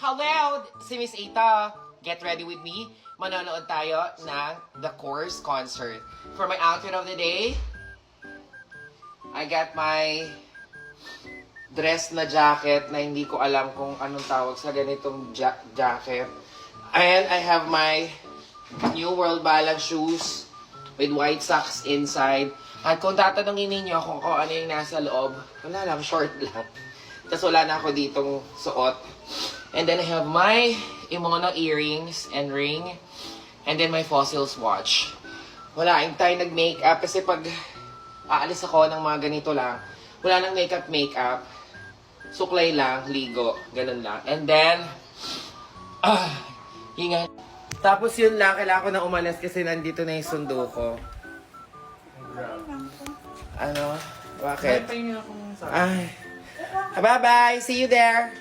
Hello, si Miss Ita. Get ready with me. Manonood tayo ng The Course concert. For my outfit of the day, I got my dress na jacket na hindi ko alam kung anong tawag sa ganitong jacket. And I have my New World Balance shoes with white socks inside. At kung tatanungin ninyo kung ano yung nasa loob, wala lang, short lang. Tapos wala na ako ditong suot. And then I have my Imono earrings and ring. And then my Fossils watch. Wala, yung tayo nag-makeup kasi pag aalis ako ng mga ganito lang, wala nang makeup. Suklay lang, ligo, ganun lang. And then, hinga. Tapos yun lang, kailangan ko na umalis kasi nandito na yung sundo ko. Ano? Bakit? Ay. Bye-bye! See you there!